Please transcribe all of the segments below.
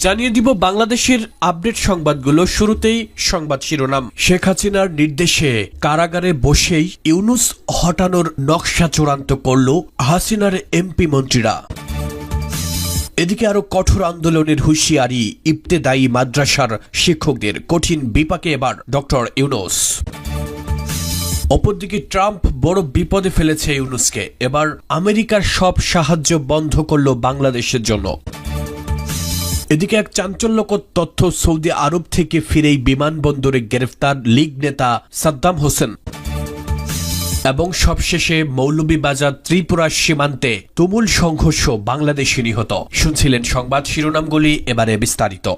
জানিয়ে দিব বাংলাদেশের আপডেট সংবাদগুলো। শুরুতেই সংবাদ শিরোনাম। শেখ হাসিনার নির্দেশে কারাগারে বসেই ইউনূস হটানোর নকশা চূড়ান্ত করল হাসিনার এমপি মন্ত্রীরা। এদিকে আরো কঠোর আন্দোলনের হুঁশিয়ারি ইবতেদায়ী মাদ্রাসার শিক্ষকদের। কঠিন বিপাকে এবার ডক্টর ইউনূস। অপরদিকে ট্রাম্প বড় বিপদে ফেলেছে ইউনূসকে। এবার আমেরিকার সব সাহায্য বন্ধ করল বাংলাদেশের জন্য। এদিকে এক চাঞ্চল্যকর তথ্য, সৌদি আরব থেকে ফিরেই বিমানবন্দরে গ্রেফতার লীগ নেতা সাদ্দাম হোসেন। এবং সবশেষে মৌলভীবাজার ত্রিপুরা সীমান্তে তুমুল সংঘর্ষ, বাংলাদেশি নিহত। শুনছিলেন সংবাদ শিরোনামগুলি, এবারে বিস্তারিত।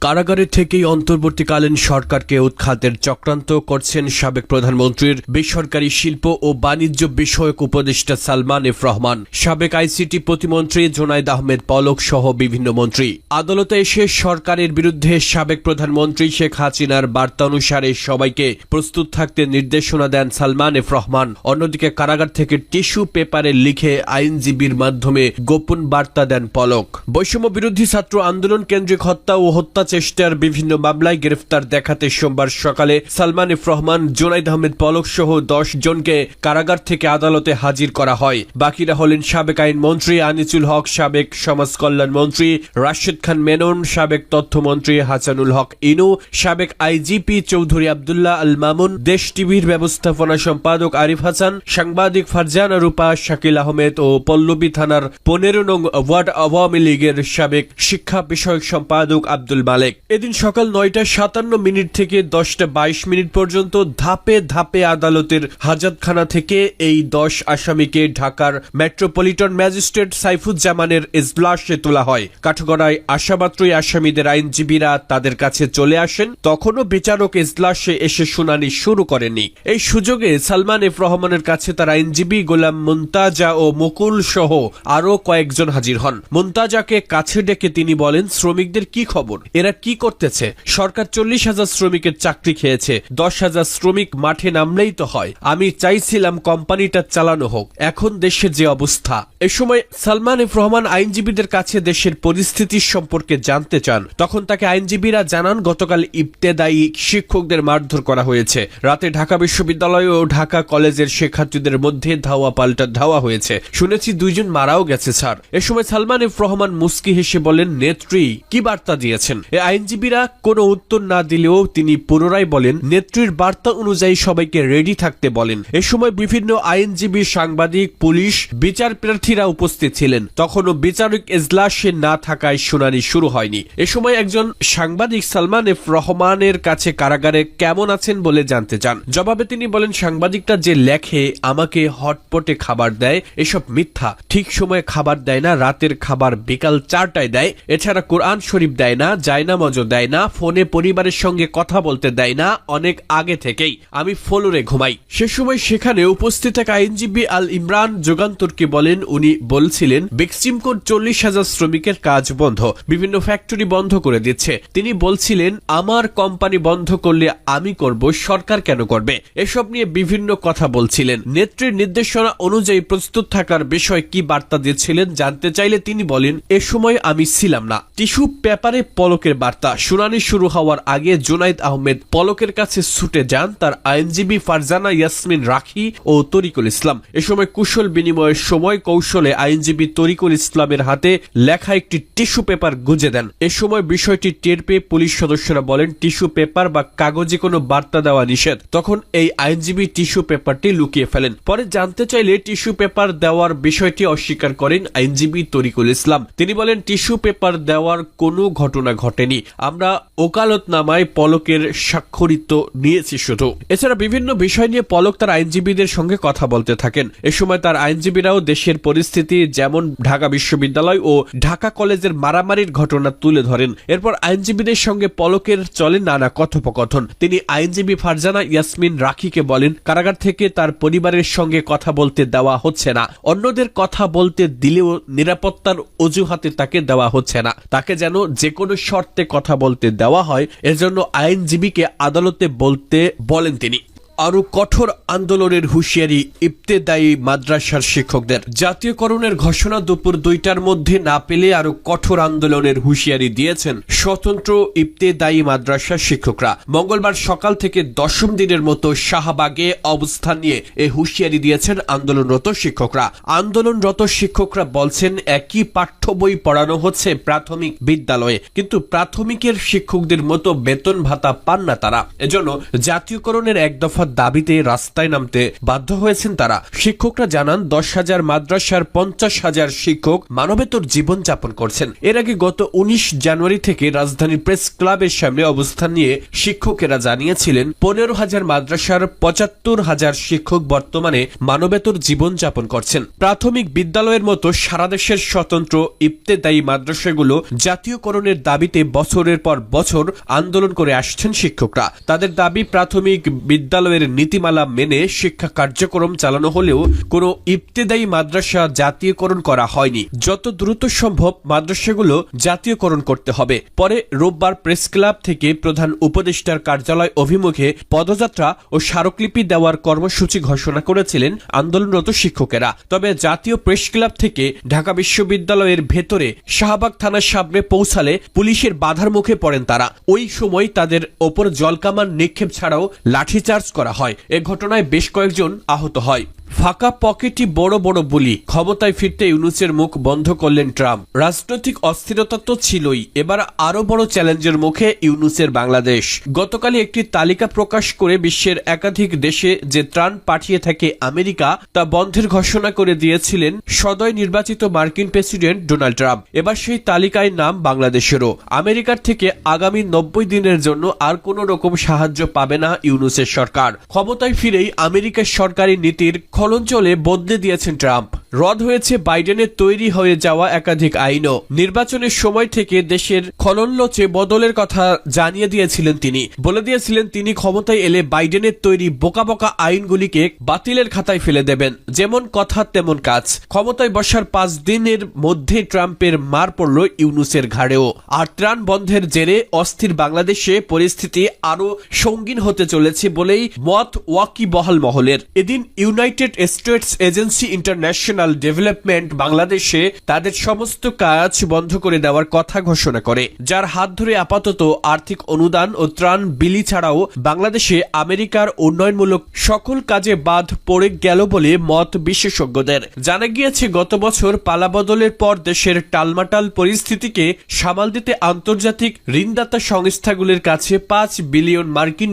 কারাগারে থেকেই অন্তর্বর্তীকালীন সরকারকে উৎখাতের চক্রান্ত করছেন সাবেক প্রধানমন্ত্রীর বেসরকারি শিল্প ও বাণিজ্য বিষয়ক উপদেষ্টা সালমান এফ রহমান, সাবেক আইসিটি প্রতিমন্ত্রী জোনায়েদ আহমেদ পলক সহ বিভিন্ন মন্ত্রী। আদালতে এসে সরকারের বিরুদ্ধে সাবেক প্রধানমন্ত্রী শেখ হাসিনার বার্তা অনুসারে সবাইকে প্রস্তুত থাকতে নির্দেশনা দেন সালমান এফ রহমান। অন্যদিকে কারাগার থেকে টিস্যু পেপারে লিখে আইনজীবীর মাধ্যমে গোপন বার্তা দেন পলক। বৈষম্য বিরোধী ছাত্র আন্দোলন কেন্দ্রিক হত্যা ও হত্যা চেষ্টার বিভিন্ন মামলায় গ্রেফতার দেখাতে সোমবার সকালে সালমান এফ রহমান, জোনায়েদ আহমেদ পলক সহ 10 জনকে কারাগার থেকে আদালতে হাজির করা হয়। বাকিরা হলেন সাবেক আইনমন্ত্রী আনিসুল হক, সাবেক সমাজ কল্যাণ মন্ত্রী রাশেদ খান মেনন, সাবেক তথ্যমন্ত্রী হাসানুল হক ইনু, সাবেক আইজিপি চৌধুরী আব্দুল্লাহ আল মামুন, দেশ টিভির ব্যবস্থাপনা সম্পাদক আরিফ হাসান, সাংবাদিক ফারজানা রূপা, শাকিল আহমেদ ও পল্লবী থানার 15 নং ওয়ার্ড আওয়ামী লীগের সাবেক শিক্ষা বিষয়ক সম্পাদক আব্দুল মালেক। এদিন সকাল 9:57 থেকে 10:22 পর্যন্ত ধাপে ধাপে আদালতের হাজতখানা থেকে এই 10 আসামিকে ঢাকার মেট্রোপলিটন ম্যাজিস্ট্রেট সাইফুজ্জামানের এজলাসে তোলা হয়। কাঠগড়ায় আসামাত্রই আসামিদের আইনজীবীরা তাদের কাছে চলে আসেন। তখনও বিচারক এজলাসে এসে শুনানি শুরু করেননি। এই সুযোগে সালমান এফ রহমানের কাছে তার আইনজীবী গোলাম মুনতাজা ও মুকুল সহ আরো কয়েকজন হাজির হন। মুনতাজাকে কাছে ডেকে তিনি বলেন, শ্রমিকদের কি খবর? এরা কি করতেছে? সরকার 40,000 শ্রমিকের চাকরি খেয়েছে, 10,000 শ্রমিক মাঠে নামলেই তো হয়। আমি চাইছিলাম কোম্পানিটা চালানো হোক, এখন দেশের যে অবস্থা। এ সময় সালমান এফ রহমান আইনজীবীদের কাছে দেশের পরিস্থিতির সম্পর্কে জানতে চান। তখন তাকে আইনজীবীরা জানান, গতকাল ইবতেদায়ী শিক্ষকদের মারধর করা হয়েছে। রাতে ঢাকা বিশ্ববিদ্যালয় ও ঢাকা কলেজের শিক্ষার্থীদের মধ্যে ধাওয়া পাল্টা ধাওয়া হয়েছে। শুনেছি 2 জন মারাও গেছে স্যার। এ সময় সালমান এফ রহমান মুস্কি হেসে বলেন, নেত্রী কি বার্তা দিয়েছেন? আইনজীবীরা কোনো উত্তর না দিলেও তিনি পুনরায় বলেন, নেত্রীর বার্তা অনুযায়ী সবাইকে রেডি থাকতে বলেন। এ সময় বিভিন্ন আইনজীবী, সাংবাদিক, পুলিশ, বিচার প্রার্থীরা উপস্থিত ছিলেন। তখনও বিচারিক এজলাসে না থাকায় শুনানি শুরু হয়নি। এ সময় একজন সাংবাদিক সালমান এফ রহমানের কাছে কারাগারে কেমন আছেন বলে জানতে চান। জবাবে তিনি বলেন, সাংবাদিকটা যে লেখে আমাকে হটপটে খাবার দেয়, এসব মিথ্যা। ঠিক সময়ে খাবার দেয় না, রাতের খাবার বিকাল 4টায় দেয়। এছাড়া কোরআন শরীফ দেয় না, জায়নামাজও দেয় না, ফোনে পরিবারের সঙ্গে কথা বলতে দেয় না, অনেক আগে থেকেই আমি ফ্লোরে ঘুমাই। সে সময় সেখানে উপস্থিত এক আইনজীবী আল ইমরান যুগান্তরকে বলেন, উনি বলছিলেন বেক্সিমকোর 40,000 শ্রমিকের কাজ বন্ধ, বিভিন্ন ফ্যাক্টরি বন্ধ করে দিচ্ছে। তিনি বলছিলেন, আমার কোম্পানি বন্ধ করলে আমি করব, সরকার কেন করবে? এসব নিয়ে বিভিন্ন কথা বলছিলেন। নেত্রীর নির্দেশনা অনুযায়ী প্রস্তুত থাকার বিষয় কি বার্তা দিয়েছিলেন জানতে চাইলে তিনি বলেন, এ সময় আমি ছিলাম না। টিস্যু পেপারে পলকের বার্তা। শুনানি শুরু হওয়ার আগে জোনায়েদ আহমেদ পলকের কাছে ছুটে যান তার আইনজীবী ফারজানা ইয়াসমিন রাখি ও তরিকুল ইসলাম। এ সময় কুশল বিনিময়ের সময় কৌশলে আইনজীবী তরিকুল ইসলামের হাতে লেখা একটি টিস্যু পেপার গুজে দেন। এ সময় বিষয়টি টের পেয়ে পুলিশ সদস্যরা বলেন, টিস্যু পেপার বা কাগজে কোনো বার্তা দেওয়া নিষেধ। তখন এই আইনজীবী টিস্যু পেপারটি লুকিয়ে ফেলেন। পরে জানতে চাইলে টিস্যু পেপার দেওয়ার বিষয়টি অস্বীকার করেন আইনজীবী তরিকুল ইসলাম। তিনি বলেন, টিস্যু পেপার দেওয়ার কোনো ঘটনা ঘটেনি, আমরা ওকালতনামায় পলকের স্বাক্ষরিত নিয়েছি শুধু। এছাড়া বিভিন্ন বিষয় নিয়ে পলক তার আইনজীবীদের সঙ্গে কথা বলতে থাকেন। এ সময় তার আইনজীবীরাও দেশের পরিস্থিতি, যেমন ঢাকা বিশ্ববিদ্যালয় ও ঢাকা কলেজের মারামারির ঘটনা তুলে ধরেন। এরপর আইনজীবীদের সঙ্গে পলকের চলে নানা কথোপকথন। তিনি আইনজীবী ফারজানা ইয়াসমিন রাখিকে বলেন, কারাগার থেকে তার পরিবারের সঙ্গে কথা বলতে দেওয়া হচ্ছে না, অন্যদের কথা বলতে দিলেও নিরাপত্তার অজুহাতে তাকে দেওয়া হচ্ছে না, তাকে যেন যে কোনো শর্তে কথা বলতে দেওয়া হয়, এজন্য আইনজীবীকে আদালতে বলতে বলেন তিনি। আরো কঠোর আন্দোলনের হুঁশিয়ারি ইবতেদায়ী মাদ্রাসার শিক্ষকদের। জাতীয়করণের ঘোষণা দুপুর 2টার মধ্যে না পেলে আরো কঠোর আন্দোলনের হুঁশিয়ারি দিয়েছেন স্বতন্ত্র ইবতেদায়ী মাদ্রাসার শিক্ষকরা। মঙ্গলবার সকাল থেকে 10ম দিনের মতো শাহবাগে অবস্থান নিয়ে এই হুঁশিয়ারি দিয়েছেন আন্দোলনরত শিক্ষকরা। আন্দোলনরত শিক্ষকরা বলছেন, একই পাঠ্য বই পড়ানো হচ্ছে প্রাথমিক বিদ্যালয়ে, কিন্তু প্রাথমিকের শিক্ষকদের মতো বেতন ভাতা পান না তারা। এজন্য জাতীয়করণের এক দফা দাবিতে রাস্তায় নামতে বাধ্য হয়েছেন তারা। শিক্ষকরা জানান, 10,000 মাদ্রাসার 50,000 শিক্ষক মানবেতর জীবন যাপন করছেন। এর আগে গত 19 জানুয়ারি থেকে রাজধানীর প্রেস ক্লাবের সামনে অবস্থান নিয়ে শিক্ষকেরা জানিয়েছিলেন, 15,000 মাদ্রাসার 75,000 শিক্ষক বর্তমানে মানবেতর জীবন যাপন করছেন। প্রাথমিক বিদ্যালয়ের মতো সারা দেশের স্বতন্ত্র ইবতেদায়ী মাদ্রাসাগুলো জাতীয়করণের দাবিতে বছরের পর বছর আন্দোলন করে আসছেন শিক্ষকরা। তাদের দাবি, প্রাথমিক বিদ্যালয়ের নীতিমালা মেনে শিক্ষা কার্যক্রম চালানো হলেও কোনো ইবতেদায়ী মাদ্রাসা জাতীয়করণ করা হয়নি। যত দ্রুত সম্ভব মাদ্রাসাগুলো জাতীয়করণ করতে হবে। পরে রোববার প্রেস ক্লাব থেকে প্রধান উপদেষ্টার কার্যালয় অভিমুখে পদযাত্রা ও স্মারকলিপি দেওয়ার কর্মসূচি ঘোষণা করেছিলেন আন্দোলনরত শিক্ষকেরা। তবে জাতীয় প্রেস ক্লাব থেকে ঢাকা বিশ্ববিদ্যালয়ের ভেতরে শাহবাগ থানার সামনে পৌঁছালে পুলিশের বাধার মুখে পড়েন তারা। ওই সময় তাদের ওপর জলকামান নিক্ষেপ ছাড়াও লাঠিচার্জ করা হয়। এ ঘটনায় বেশ কয়েকজন আহত হয়। ফাঁকা পকেটই বড় বড় বুলি, ক্ষমতায় ফিরতে ইউনূসের মুখ বন্ধ করলেন ট্রাম্প। রাজনৈতিক অস্থিরতা তো ছিলই, এবার আরো বড় চ্যালেঞ্জের মুখে ইউনূসের বাংলাদেশ। গতকালই একটি তালিকা প্রকাশ করে বিশ্বের একাধিক দেশে যে ত্রাণ পাঠিয়ে থাকে আমেরিকা, তা বন্ধের ঘোষণা করে দিয়েছিলেন সদয় নির্বাচিত মার্কিন প্রেসিডেন্ট ডোনাল্ড ট্রাম্প। এবার সেই তালিকায় নাম বাংলাদেশেরও। আমেরিকার থেকে আগামী 90 দিনের জন্য আর কোনো রকম সাহায্য পাবে না ইউনূসের সরকার। ক্ষমতায় ফিরেই আমেরিকার সরকারি নীতির খলঞ্চলে বদলে দিয়েছেন ট্রাম্প। রদ হয়েছে বাইডেনের তৈরি হয়ে যাওয়া একাধিক আইনও। নির্বাচনের সময় থেকে দেশের খলনলচে বদলের কথা জানিয়ে দিয়েছিলেন তিনি। বলে দিয়েছিলেন তিনি ক্ষমতায় এলে বাইডেনের তৈরি বোকা বোকা আইনগুলিকে বাতিলের খাতায় ফেলে দেবেন। যেমন কথা তেমন কাজ। ক্ষমতায় বসার 5 দিনের মধ্যে ট্রাম্পের মার পড়ল ইউনূসের ঘাড়েও। আর ত্রাণ বন্ধের জেরে অস্থির বাংলাদেশে পরিস্থিতি আরো সঙ্গীন হতে চলেছে বলেই মত ওয়াকিবহাল মহলের। এদিন United states agency international development বাংলাদেশে তাদের সমস্ত কাজ বন্ধ করে দেওয়ার কথা ঘোষণা করে, যার হাত ধরে আপাতত আর্থিক অনুদান ও ত্রাণ বিলি ছাড়াও বাংলাদেশে আমেরিকার উন্নয়নমূলক সকল কাজে বাদ পড়ে গেল বলে মত বিশেষজ্ঞদের। জানা গিয়েছে, গত বছর পালাবদলের পর দেশের টালমাটাল পরিস্থিতিকে সামাল দিতে আন্তর্জাতিক ঋণদাতা সংস্থাগুলির কাছে $5 বিলিয়ন মার্কিন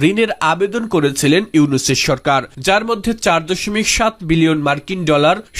ঋণের আবেদন করেছিলেন ইউনূসের সরকার, যার মধ্যে $4.7 বিলিয়ন মার্কিন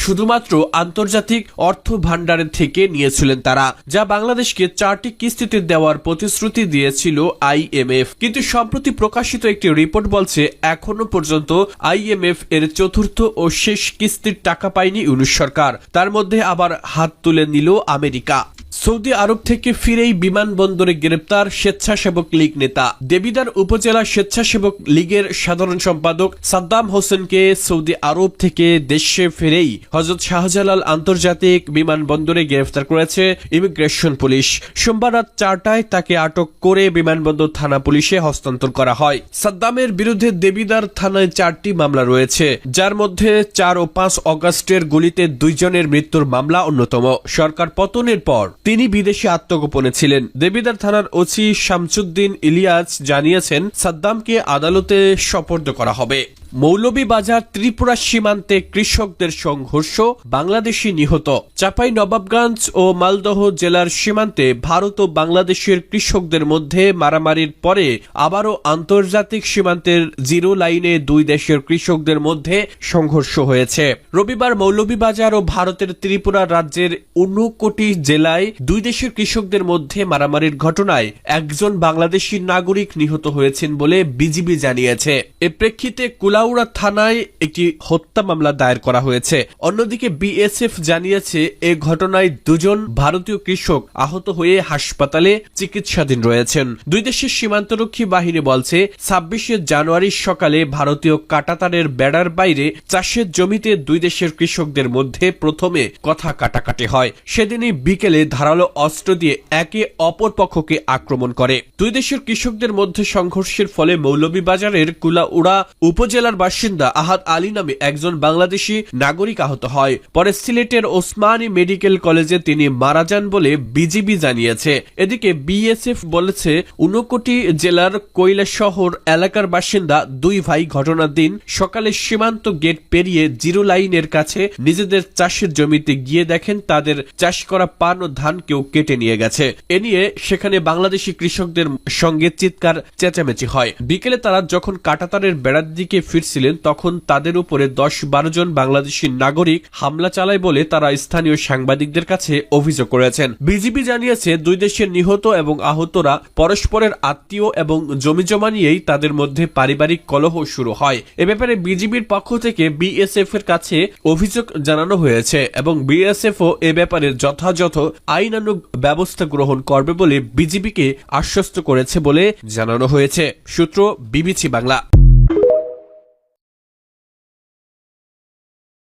শুধুমাত্র আন্তর্জাতিক অর্থ ভান্ডারের থেকে নিয়েছিলেন তারা, যা বাংলাদেশকে 4টি কিস্তিতে দেওয়ার প্রতিশ্রুতি দিয়েছিল IMF। কিন্তু সম্প্রতি প্রকাশিত একটি রিপোর্ট বলছে, এখনো পর্যন্ত IMF এর 4র্থ ও শেষ কিস্তির টাকা পায়নি ইউনূস সরকার। তার মধ্যে আবার হাত তুলে নিল আমেরিকা। সৌদি আরব থেকে ফিরেই বিমানবন্দরে গ্রেপ্তার স্বেচ্ছাসেবক লীগ নেতা। দেবিদ্বার উপজেলা স্বেচ্ছাসেবক লীগের সাধারণ সম্পাদক সাদ্দাম হোসেনকে সৌদি আরব থেকে দেশে ফিরেই হযরত শাহজালাল আন্তর্জাতিক বিমানবন্দরে গ্রেফতার করেছে ইমিগ্রেশন পুলিশ। সোমবার রাত 4টায় তাকে আটক করে বিমানবন্দর থানা পুলিশে হস্তান্তর করা হয়। সাদ্দামের বিরুদ্ধে দেবিদ্বার থানায় 4টি মামলা রয়েছে, যার মধ্যে 4 ও 5 অগাস্টের গুলিতে 2 জনের মৃত্যুর মামলা অন্যতম। সরকার পতনের পর তিনি বিদেশে আত্মগোপনে ছিলেন। দেবিদ্বার থানার ওসি শামসুদ্দিন ইলিয়াস জানিয়েছেন, সাদ্দামকে আদালতে সোপর্দ করা হবে। মৌলভীবাজার ত্রিপুরা সীমান্তে কৃষকদের সংঘর্ষ, বাংলাদেশি নিহত। চাঁপাইনবাবগঞ্জ ও মালদহ জেলার সীমান্তে ভারত ও বাংলাদেশের কৃষকদের মধ্যে মারামারির পরে আবারও আন্তর্জাতিক সীমান্তের জিরো লাইনে 2 দেশের কৃষকদের মধ্যে সংঘর্ষ হয়েছে। রবিবার মৌলভীবাজার ও ভারতের ত্রিপুরা রাজ্যের ঊনকোটি জেলায় 2 দেশের কৃষকদের মধ্যে মারামারির ঘটনায় একজন বাংলাদেশি নাগরিক নিহত হয়েছেন বলে বিজিবি জানিয়েছে। এ প্রেক্ষিতে কুলাউড়া থানায় একটি হত্যা মামলা দায়ের করা হয়েছে। অন্যদিকে বিএসএফ জানিয়েছে এ ঘটনায় 2 জন ভারতীয় কৃষক আহত হয়ে হাসপাতালে চিকিৎসাধীন রয়েছেন। দুই দেশের সীমান্তরক্ষী বাহিনী বলছে 26শে জানুয়ারি সকালে ভারতীয় কাঁটাতারের বেড়ার বাইরে চাষের জমিতে দুই দেশের কৃষকদের মধ্যে প্রথমে কথা কাটাকাটি হয়। সেদিনই বিকেলে ধারালো অস্ত্র দিয়ে একে অপর পক্ষকে আক্রমণ করে। দুই দেশের কৃষকদের মধ্যে সংঘর্ষের ফলে মৌলভীবাজারের কুলাউড়া উপজেলার বাসিন্দা আহাদ আলী নামে একজন বাংলাদেশি নাগরিক আহত হয়। পরে সিলেটের ওসমানী মেডিকেল কলেজে তিনি মারা যান বলে বিজিবি জানিয়েছে। এদিকে বিএসএফ বলেছে ঊনকোটি জেলার কৈলাসহর এলাকার বাসিন্দা দুই ভাই ঘটনার দিন সকালে সীমান্ত গেট পেরিয়ে জিরো লাইনের কাছে নিজেদের চাষের জমিতে গিয়ে দেখেন তাদের চাষ করা পান ও ধান কেউ কেটে নিয়ে গেছে। এ নিয়ে সেখানে বাংলাদেশি কৃষকদের সঙ্গে চিৎকার চেঁচামেচি হয়। বিকেলে তারা যখন কাঁটাতারের বেড়ার দিকে ফিরছিলেন তখন তাদের উপরে 10-12 জন বাংলাদেশি নাগরিক হামলা চালায় বলে তারা স্থানীয় সাংবাদিকদের কাছে অভিযোগ করেছেন। বিজিবি জানিয়েছে দুই দেশের নিহত এবং আহতরা পরস্পরের আত্মীয় এবং জমিজমা নিয়েই তাদের মধ্যে পারিবারিক কলহ শুরু হয়। এ ব্যাপারে বিজিবির পক্ষ থেকে বিএসএফ এর কাছে অভিযোগ জানানো হয়েছে এবং বিএসএফও এ ব্যাপারে যথাযথ আইনানুগ ব্যবস্থা গ্রহণ করবে বলে বিজিবিকে আশ্বস্ত করেছে বলে জানানো হয়েছে। সূত্র বিবিসি বাংলা।